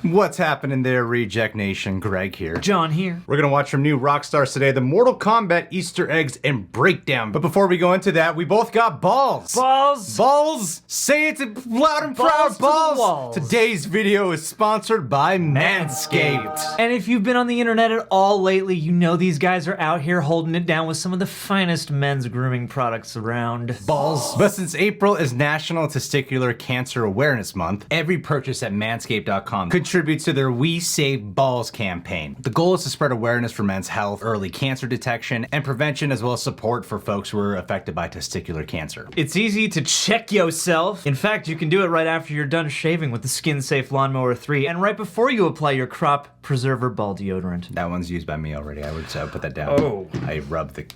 What's happening there, Reject Nation? Greg here. John here. We're gonna watch some new Rockstars today, the Mortal Kombat Easter eggs and breakdown. But before we go into that, we both got balls. Balls. Balls. Say it loud and proud. Balls. Today's video is sponsored by Manscaped. And if you've been on the internet at all lately, you know these guys are out here holding it down with some of the finest men's grooming products around. Balls. But since April is National Testicular Cancer Awareness Month, every purchase at manscaped.com contributes to their We Save Balls campaign. The goal is to spread awareness for men's health, early cancer detection, and prevention, as well as support for folks who are affected by testicular cancer. It's easy to check yourself. In fact, you can do it right after you're done shaving with the Skin Safe Lawnmower 3 and right before you apply your Crop Preserver Ball Deodorant. That one's used by me already. I would put that down. Oh. I rubbed the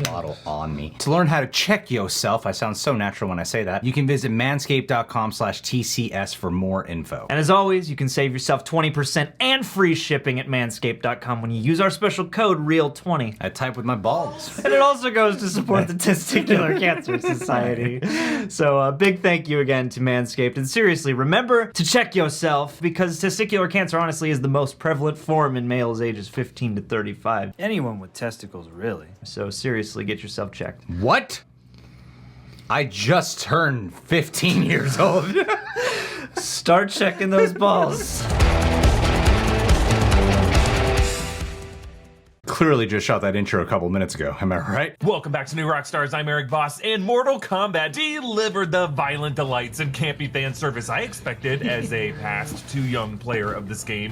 bottle on me. To learn how to check yourself, I sound so natural when I say that, you can visit manscaped.com/TCS for more info. And as always, you can save yourself 20% and free shipping at manscaped.com when you use our special code REAL20. I type with my balls. And it also goes to support the Testicular Cancer Society. So a big thank you again to Manscaped. And seriously, remember to check yourself, because testicular cancer honestly is the most prevalent form in males ages 15 to 35. Anyone with testicles, really. So seriously, get yourself checked. What? I just turned 15 years old. Start checking those balls. Clearly just shot that intro a couple minutes ago, am I right? Welcome back to New Rockstars. I'm Eric Voss, and Mortal Kombat delivered the violent delights and campy fan service I expected as a past too young player of this game.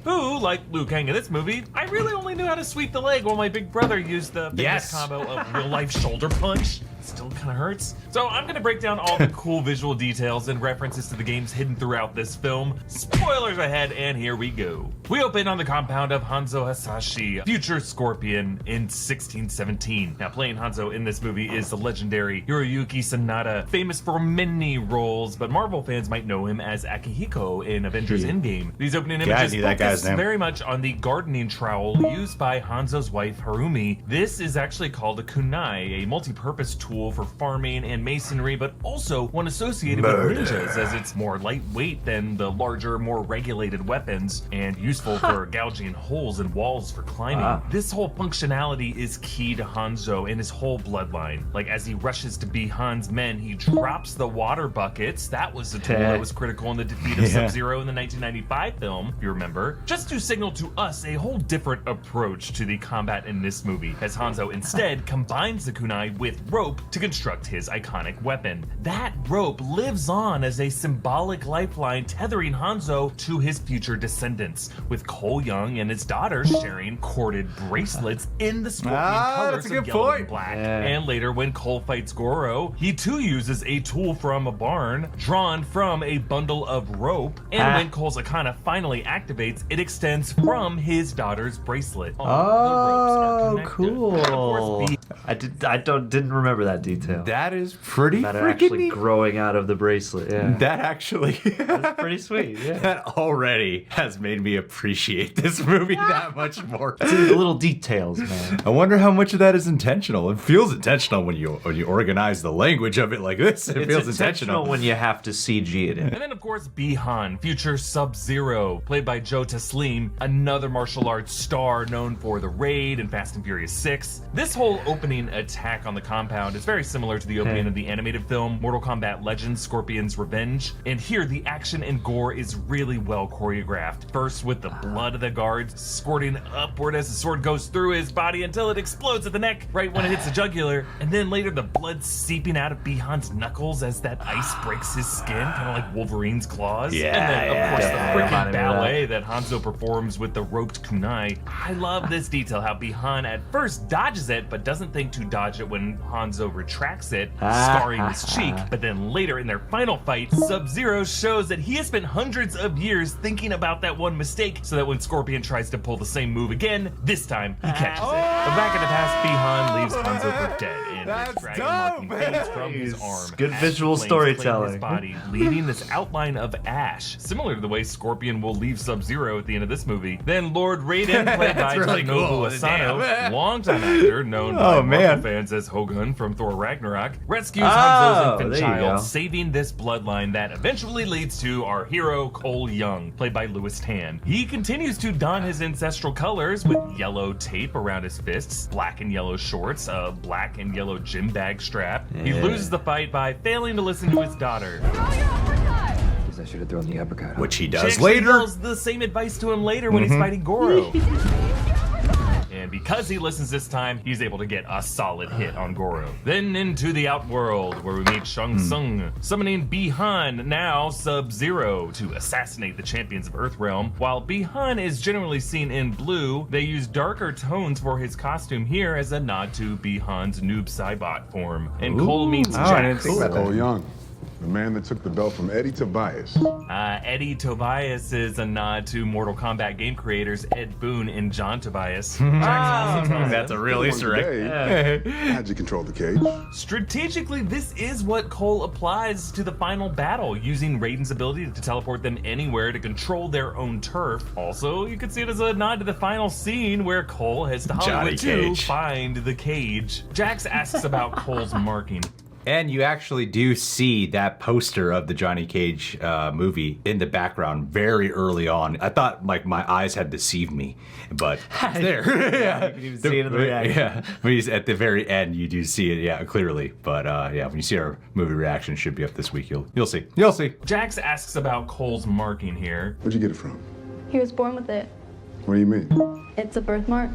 Who, like Liu Kang in this movie, I really only knew how to sweep the leg while my big brother used the famous combo of real-life shoulder punch. Still kind of hurts. So I'm gonna break down all the cool visual details and references to the games hidden throughout this film. Spoilers ahead, and here we go. We open on the compound of Hanzo Hasashi, future Scorpion, in 1617. Now, playing Hanzo in this movie is the legendary Hiroyuki Sanada, famous for many roles, but Marvel fans might know him as Akihiko in Avengers Endgame. These opening images focus very much on the gardening trowel used by Hanzo's wife Harumi. This is actually called a kunai, a multi-purpose tool for farming and masonry, but also one associated with ninjas, as it's more lightweight than the larger, more regulated weapons, and useful for gouging holes in walls for climbing. This whole functionality is key to Hanzo and his whole bloodline. Like, as he rushes to be Han's men, he drops the water buckets. That was a tool that was critical in the defeat of Sub-Zero in the 1995 film, if you remember, just to signal to us a whole different approach to the combat in this movie, as Hanzo instead combines the kunai with rope to construct his iconic weapon. That rope lives on as a symbolic lifeline tethering Hanzo to his future descendants, with Cole Young and his daughter sharing corded bracelets in the Scorpion colors of yellow and black. And later, when Cole fights Goro, he too uses a tool from a barn drawn from a bundle of rope, and when Cole's Arcana finally activates, it extends from his daughter's bracelet. Oh, cool. I didn't remember that detail. That is pretty freaking neat. Growing out of the bracelet, That actually... That's pretty sweet, That already has made me appreciate this movie that much more. It's in the little details, man. I wonder how much of that is intentional. It feels intentional when you organize the language of it like this. It feels intentional when you have to CG it in. And then, of course, Bi-Han, future Sub-Zero, played by Joe Taslim, another martial arts star known for The Raid and Fast and Furious 6. This whole opening attack on the compound is very similar to the opening of the animated film Mortal Kombat Legends: Scorpion's Revenge, and here the action and gore is really well choreographed. First with the blood of the guards squirting upward as the sword goes through his body until it explodes at the neck right when it hits the jugular, and then later the blood seeping out of Bi-Han's knuckles as that ice breaks his skin, kind of like Wolverine's claws. And then of course the freaking ballet that Hanzo performs with the roped kunai. I love this detail, how Bi-Han at first dodges it but doesn't think to dodge it when Hanzo retracts it, scarring his cheek. But then later in their final fight, Sub-Zero shows that he has spent hundreds of years thinking about that one mistake, so that when Scorpion tries to pull the same move again, this time he catches it. But back in the past, Bi-Han leaves Hanzo for dead and That's his dragon dope, marking fades from his arm. Good Ash visual flames claim storytelling. His body, leaving this outline of ash, similar to the way Scorpion will leave Sub-Zero at the end of this movie. Then Lord Raiden, played by really Nobu cool. Asano, Damn. longtime actor known by Marvel man. fans as Hogun from Thor Ragnarok, rescues Oh, Hanzo's infant there you go. child, saving this bloodline that eventually leads to our hero Cole Young, played by Louis Tan. He continues to don his ancestral colors with yellow tape around his fists, black and yellow shorts, a black and yellow gym bag strap. He Yeah. loses the fight by failing to listen to his daughter. I should have thrown the uppercut. Which he She does actually later. yells the same advice to him later when he's fighting Goro. And because he listens this time, he's able to get a solid hit on Goro. Then into the Outworld, where we meet Shang Tsung, summoning Bi-Han, now Sub-Zero, to assassinate the champions of Earthrealm. While Bi-Han is generally seen in blue, they use darker tones for his costume here as a nod to Bi-Han's noob Cybot form. And Cole meets I didn't Jax. think about Cole that. Young, the man that took the belt from Eddie Tobias. Eddie Tobias is a nod to Mortal Kombat game creators Ed Boon and John Tobias. Jax also tells That's a him, real Easter egg. Today, how'd you control the cage? strategically, this is what Cole applies to the final battle, using Raiden's ability to teleport them anywhere to control their own turf. Also, you could see it as a nod to the final scene where Cole heads to Hollywood to Cage. find the cage. Jax asks about Cole's marking. And you actually do see that poster of the Johnny Cage movie in the background very early on. I thought like my eyes had deceived me, but it's there. Yeah, you can even see it in the reaction. Yeah, when he's at the very end, you do see it, yeah, clearly. But yeah, when you see our movie reaction, should be up this week. You'll see. You'll see. Jax asks about Cole's marking here. Where'd you get it from? He was born with it. What do you mean? It's a birthmark.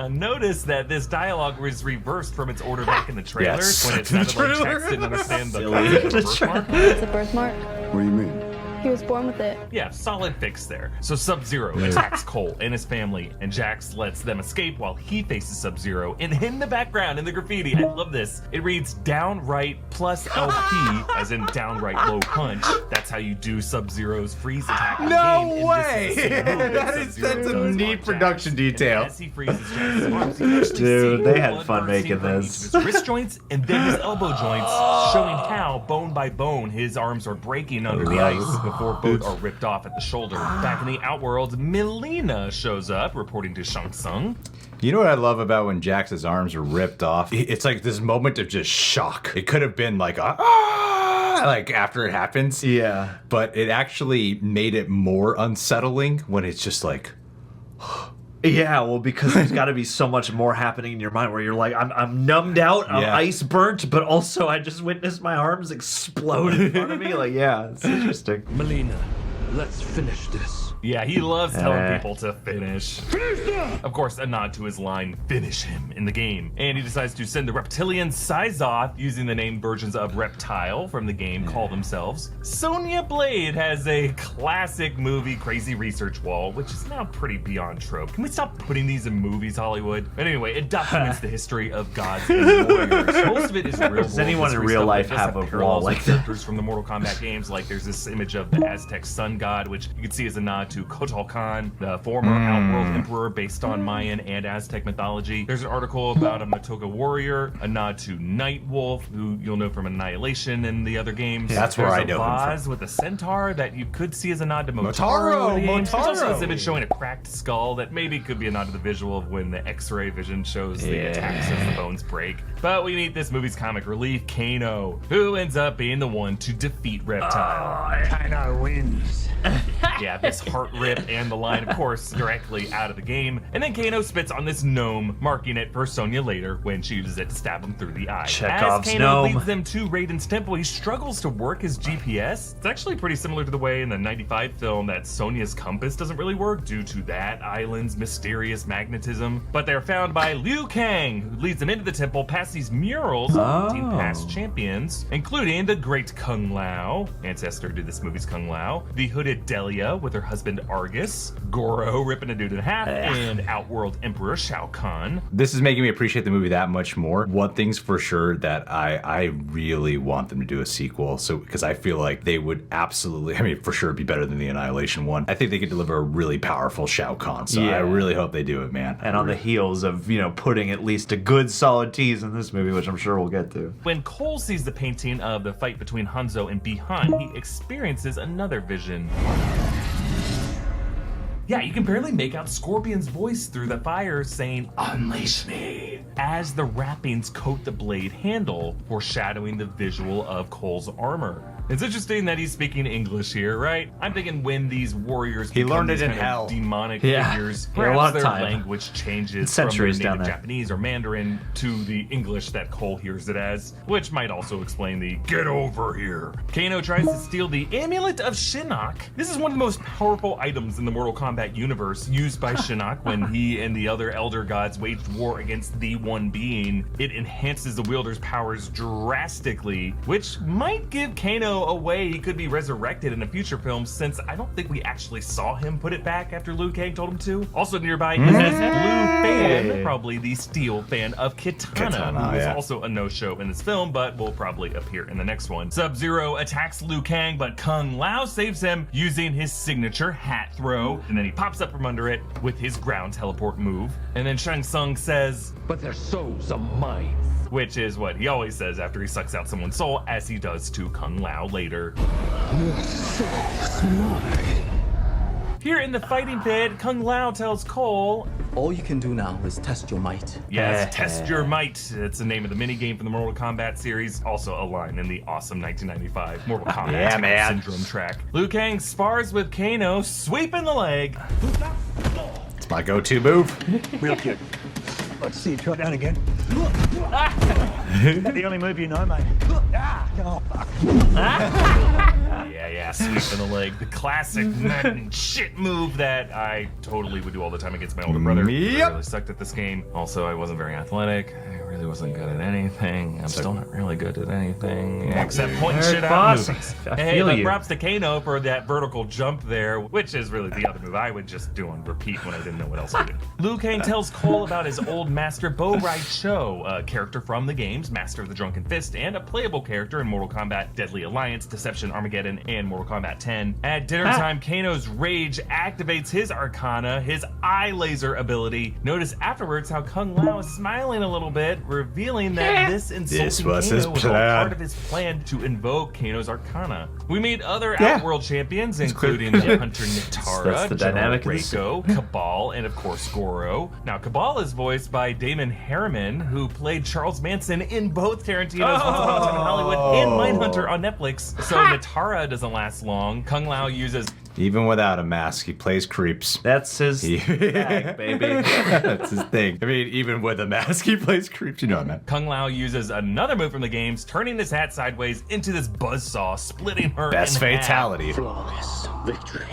Notice that this dialogue was reversed from its order back in the trailer Yes. when it In the sounded like trailer. Jax didn't understand the Silly. concept of birthmark. It's a birthmark. What do you mean? He was born with it. Yeah, solid fix there. So Sub-Zero attacks Cole and his family, and Jax lets them escape while he faces Sub-Zero. And in the background, in the graffiti, I love this, it reads downright plus LP, as in downright low punch. That's how you do Sub-Zero's freeze attack in the game. No And way! this is the same move That's Sub-Zero a does on neat Jax. production And detail. as he freezes Jax's arms, you actually Dude, see they had blood fun burns making from this. each of his wrist joints and then his elbow joints, showing how, bone by bone, his arms are breaking under the ice before both are ripped off at the shoulder. Back in the Outworld, Melina shows up, reporting to Shang Tsung. You know what I love about when Jax's arms are ripped off? It's like this moment of just shock. It could have been like like after it happens. Yeah. But it actually made it more unsettling when it's just like, Yeah, well, because there's got to be so much more happening in your mind where you're like, I'm numbed out, I'm Yeah. ice burnt, but also I just witnessed my arms explode in front of me. Like, yeah, it's interesting. Melina, let's finish this. Yeah, he loves telling Eh. people to finish. Of course, a nod to his line, finish him, in the game. And he decides to send the reptilian Sizoth, using the name versions of Reptile from the game call themselves. Sonya Blade has a classic movie crazy research wall, which is now pretty beyond trope. Can we stop putting these in movies, Hollywood? But anyway, it documents the history of gods and warriors. Most of it is real world Does anyone in history real stuff life that does have a parallels wall with like that? characters from the Mortal Kombat games. Like there's this image of the Aztec sun god, which you can see as a nod to Kukulkan, the former Outworld emperor based on Mayan and Aztec mythology. There's an article about a Matoga warrior, a nod to Nightwolf, who you'll know from Annihilation and the other games. That's where There's I a know him from. vase with a centaur that you could see as a nod to Motaro. Motaro, in the games. There's also Motaro. this image showing a cracked skull that maybe could be a nod to the visual of when the X-ray vision shows the attacks as the bones break. But we meet this movie's comic relief, Kano, who ends up being the one to defeat Reptile. Kano wins. Yeah, this heart rip and the line, of course, directly out of the game. And then Kano spits on this gnome, marking it for Sonya later when she uses it to stab him through the eye. Chekhov's As Kano gnome. leads them to Raiden's temple, he struggles to work his GPS. It's actually pretty similar to the way in the 95 film that Sonya's compass doesn't really work due to that island's mysterious magnetism. But they're found by Liu Kang, who leads them into the temple past these murals of 15 past champions, including the great Kung Lao, ancestor to this movie's Kung Lao, the hooded Delia with her husband husband Argus, Goro ripping a dude in half, and Outworld Emperor Shao Kahn. This is making me appreciate the movie that much more. One thing's for sure that I really want them to do a sequel. So because I feel like they would absolutely, I mean, for sure be better than the Annihilation one. I think they could deliver a really powerful Shao Kahn. So I really hope they do it, man. And on the heels of, you know, putting at least a good solid tease in this movie, which I'm sure we'll get to. When Cole sees the painting of the fight between Hanzo and Bi-Han, he experiences another vision. Yeah, you can barely make out Scorpion's voice through the fire saying, "Unleash me," as the wrappings coat the blade handle, foreshadowing the visual of Cole's armor. It's interesting that he's speaking English here, right? I'm thinking when these warriors He become learned it these in kind of hell. demonic Yeah. figures, Yeah, a lot perhaps of their time. language changes Centuries from down their native there. Japanese or Mandarin to the English that Cole hears it as, which might also explain the "get over here." Kano tries to steal the Amulet of Shinnok. This is one of the most powerful items in the Mortal Kombat universe, used by Shinnok when he and the other Elder Gods waged war against the One Being. It enhances the wielder's powers drastically, which might give Kano a way he could be resurrected in a future film, since I don't think we actually saw him put it back after Liu Kang told him to. Also nearby is this blue fan, probably the steel fan of Kitana, who is also a no-show in this film, but will probably appear in the next one. Sub-Zero attacks Liu Kang, but Kung Lao saves him using his signature hat throw, and then he pops up from under it with his ground teleport move. And then Shang Tsung says, But their souls are mine. which is what he always says after he sucks out someone's soul, as he does to Kung Lao later. Here in the fighting pit, Kung Lao tells Cole, All you can do now is test your might. yes, test your might. It's the name of the minigame from the Mortal Kombat series. Also a line in the awesome 1995 Mortal Kombat Syndrome track. Liu Kang spars with Kano, sweeping the leg. It's my go-to move. Real cute. Let's see you try down again. The only move you know, mate. Oh, fuck. Yeah, sweeping the leg. The classic Madden shit move that I totally would do all the time against my older brother. Yep. I really sucked at this game. Also, I wasn't very athletic. I really wasn't good at anything. I'm still not really good at anything except pointing shit out in movies. Hey, but props to Kano for that vertical jump there, which is really the other move I would just do on repeat when I didn't know what else to do. Liu Kang tells Cole about his old master Bo Ride Cho, a character from the games Master of the Drunken Fist, and a playable character in Mortal Kombat Deadly Alliance, Deception Armageddon, and Mortal Kombat 10. At dinner time, Kano's rage activates his Arcana, his eye laser ability. Notice afterwards how Kung Lao is smiling a little bit, revealing that this insulting was Kano his was all plan. part of his plan to invoke Kano's Arcana. We meet other Outworld champions, including the Hunter Nitara, That's the General dynamic of the Reiko, Cabal, and of course Goro. Now, Cabal is voiced by Damon Harriman, who played Charles Manson in both Tarantino's Once Upon a Time in Hollywood and Mindhunter on Netflix. So Nitara doesn't last long. Kung Lao uses Even without a mask, he plays creeps. That's his bag, baby. That's his thing. I mean, even with a mask, he plays creeps. You know what I meant. Kung Lao uses another move from the games, turning his hat sideways into this buzzsaw, splitting her Best in half. fatality. Flawless victory.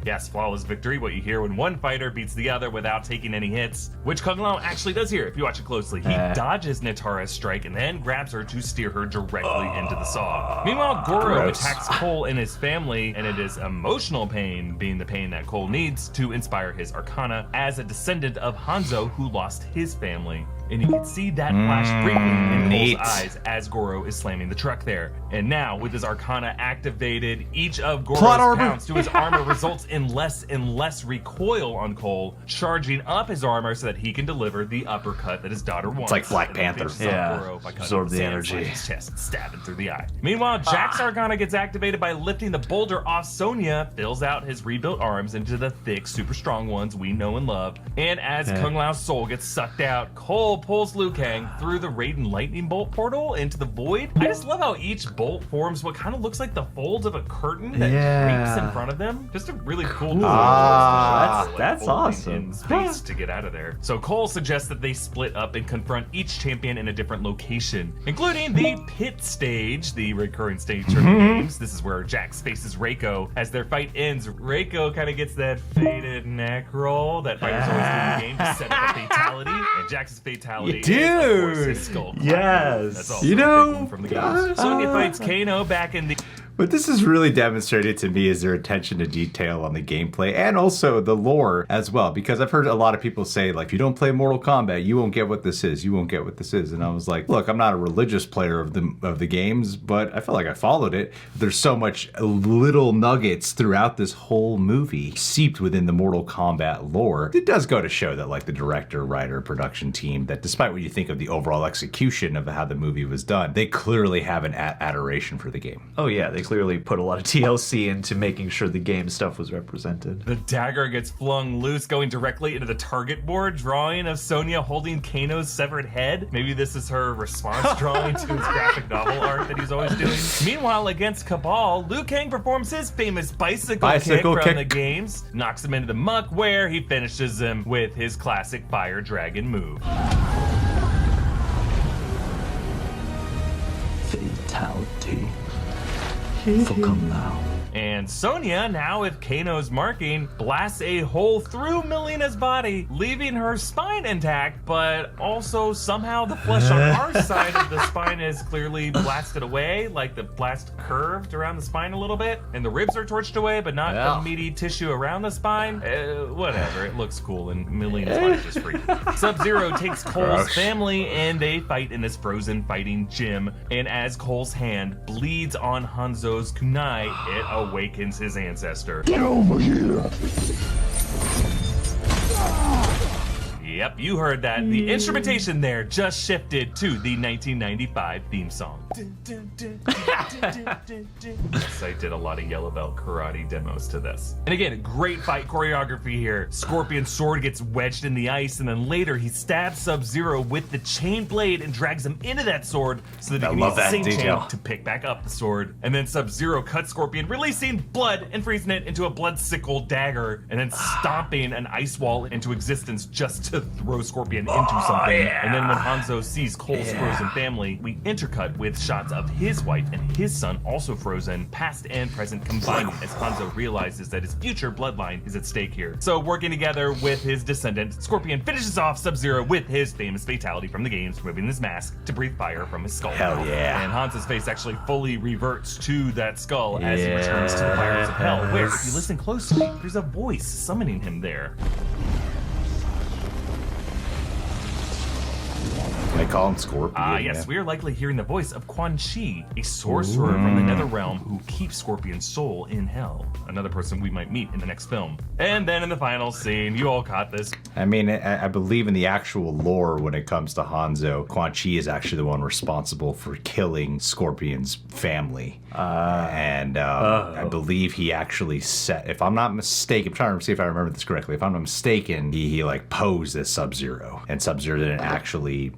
Yes, flawless victory, what you hear when one fighter beats the other without taking any hits, which Kung Lao actually does here if you watch it closely. He dodges Nitara's strike and then grabs her to steer her directly into the saw. Meanwhile, Goro Gross. attacks Cole and his family, and it is emotional pain being the pain that Cole needs to inspire his Arcana as a descendant of Hanzo who lost his family. And you can see that flash briefly in neat. Cole's eyes as Goro is slamming the truck there. And now, with his Arcana activated, each of Goro's Plot armor. pounds to his armor results in less and less recoil on Cole, charging up his armor so that he can deliver the uppercut that his daughter wants. like Black And then Panther. finishes off Yeah. Goro by cutting Absorb the sand energy. sliding his chest and stabbing through the eye. Meanwhile, Jack's Arcana gets activated by lifting the boulder off Sonya, fills out his rebuilt arms into the thick, super strong ones we know and love. And as Kung Lao's soul gets sucked out, Cole pulls Liu Kang through the Raiden lightning bolt portal into the void. I just love how each bolt forms what kind of looks like the folds of a curtain that drapes in front of them. Just a really cool design. That's Folding awesome. In space to get out of there. So Cole suggests that they split up and confront each champion in a different location, including the pit stage, the recurring stage from the games. This is where Jax faces Reiko. As their fight ends, Reiko kind of gets that faded neck roll that fighters always do in the game to set up a fatality. And Jax's fatality is, of course, his skull. Yes. That's also You a know, big one from the games. Sonya fights Kano back in the What this has really demonstrated to me is their attention to detail on the gameplay and also the lore as well, because I've heard a lot of people say, like, if you don't play Mortal Kombat, you won't get what this is. You won't get what this is. And I was like, look, I'm not a religious player of the games, but I feel like I followed it. There's so much little nuggets throughout this whole movie seeped within the Mortal Kombat lore. It does go to show that, like, the director, writer, production team, that despite what you think of the overall execution of how the movie was done, they clearly have an adoration for the game. Oh yeah, they clearly put a lot of TLC into making sure the game stuff was represented. The dagger gets flung loose, going directly into the target board drawing of Sonya holding Kano's severed head. Maybe this is her response drawing to his graphic novel art that he's always doing. Meanwhile, against Cabal, Liu Kang performs his famous bicycle kick from the games, knocks him into the muck, where he finishes him with his classic Fire Dragon move. Fatality. So come now. And Sonya, now with Kano's marking, blasts a hole through Melina's body, leaving her spine intact, but also somehow the flesh on our side of the spine is clearly blasted away, like the blast curved around the spine a little bit, and the ribs are torched away, but not the meaty tissue around the spine. Whatever, it looks cool, and Melina's body just free. Sub-Zero takes Cole's family, and they fight in this frozen fighting gym, and as Cole's hand bleeds on Hanzo's kunai, it awakens his ancestor. Get over here! Yep, you heard that. The instrumentation there just shifted to the 1995 theme song. I did a lot of Yellow Belt karate demos to this. And again, great fight choreography here. Scorpion's sword gets wedged in the ice, and then later he stabs Sub-Zero with the chain blade and drags him into that sword so that he can use the same chain to pick back up the sword. And then Sub-Zero cuts Scorpion, releasing blood and freezing it into a blood sickle dagger, and then stomping an ice wall into existence just to throw Scorpion into something. And then when Hanzo sees Cole's frozen family, we intercut with shots of his wife and his son also frozen, past and present combining, as Hanzo realizes that his future bloodline is at stake here. So working together with his descendant, Scorpion finishes off Sub-Zero with his famous fatality from the games, removing his mask to breathe fire from his skull. Hell yeah. And Hanzo's face actually fully reverts to that skull as he returns to the fires of hell, where if you listen closely, there's a voice summoning him there. They call him Scorpion. Yes, we are likely hearing the voice of Quan Chi, a sorcerer from the Netherrealm who keeps Scorpion's soul in hell. Another person we might meet in the next film. And then in the final scene, you all caught this. I mean, I believe in the actual lore when it comes to Hanzo. Quan Chi is actually the one responsible for killing Scorpion's family. I believe he actually set, if I'm not mistaken, I'm trying to see if I remember this correctly. If I'm not mistaken, he like posed as Sub-Zero, and Sub-Zero didn't actually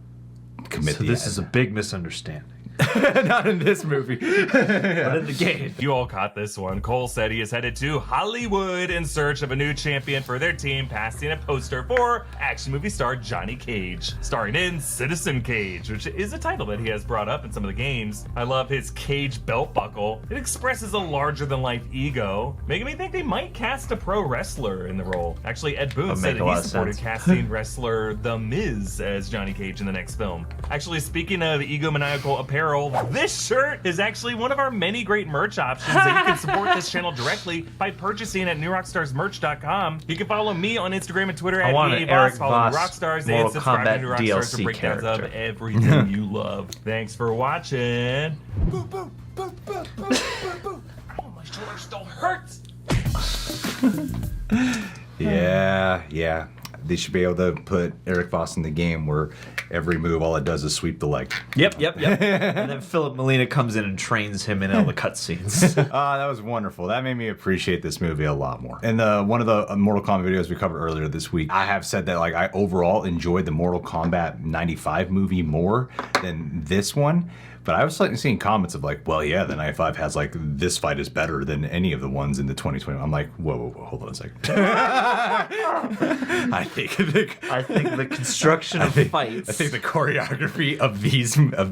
commit the this is a big misunderstanding. Not in this movie. But in the game. You all caught this one. Cole said he is headed to Hollywood in search of a new champion for their team, passing a poster for action movie star Johnny Cage, starring in Citizen Cage, which is a title that he has brought up in some of the games. I love his Cage belt buckle. It expresses a larger-than-life ego, making me think they might cast a pro wrestler in the role. Actually, Ed Boon said that he supported casting wrestler The Miz as Johnny Cage in the next film. Actually, speaking of egomaniacal apparel, this shirt is actually one of our many great merch options that you can support this channel directly by purchasing at newrockstarsmerch.com. You can follow me on Instagram and Twitter at EAVoss, follow New Rockstars, and subscribe to New Rockstars for breakdowns of everything you love. Thanks for watching. Boo, boo, boo, boo, boo, boo, boo. Oh, my shoulder still hurts. Yeah. They should be able to put Eric Voss in the game where every move, all it does is sweep the leg. Yep. And then Philip Molina comes in and trains him in all the cutscenes. That was wonderful. That made me appreciate this movie a lot more. In one of the Mortal Kombat videos we covered earlier this week, I have said that like I overall enjoyed the Mortal Kombat 95 movie more than this one. But I was seeing comments of like, well, yeah, the 95 has like, this fight is better than any of the ones in the 2020. I'm like, whoa, hold on a second. I think the construction of fights. I think the choreography of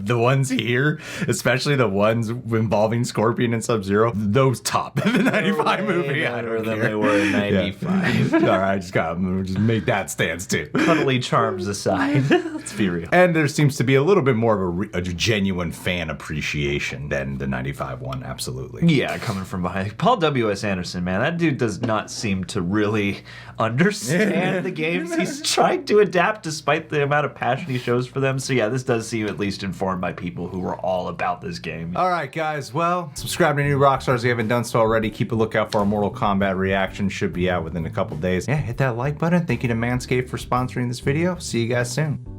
the ones here, especially the ones involving Scorpion and Sub-Zero, those top the 95 movie. Better than they were in 95. Yeah. All right, just make that stance too. Cuddly charms aside, let's be real. And there seems to be a little bit more of a genuine fan appreciation than the 95 one, absolutely. Yeah, coming from behind. Paul W.S. Anderson, man, that dude does not seem to really understand the games he's trying to adapt despite the amount of passion he shows for them. So yeah, this does seem at least informed by people who are all about this game. All right, guys, well, subscribe to New Rockstars if you haven't done so already. Keep a lookout for our Mortal Kombat reaction. Should be out within a couple days. Yeah, hit that like button. Thank you to Manscaped for sponsoring this video. See you guys soon.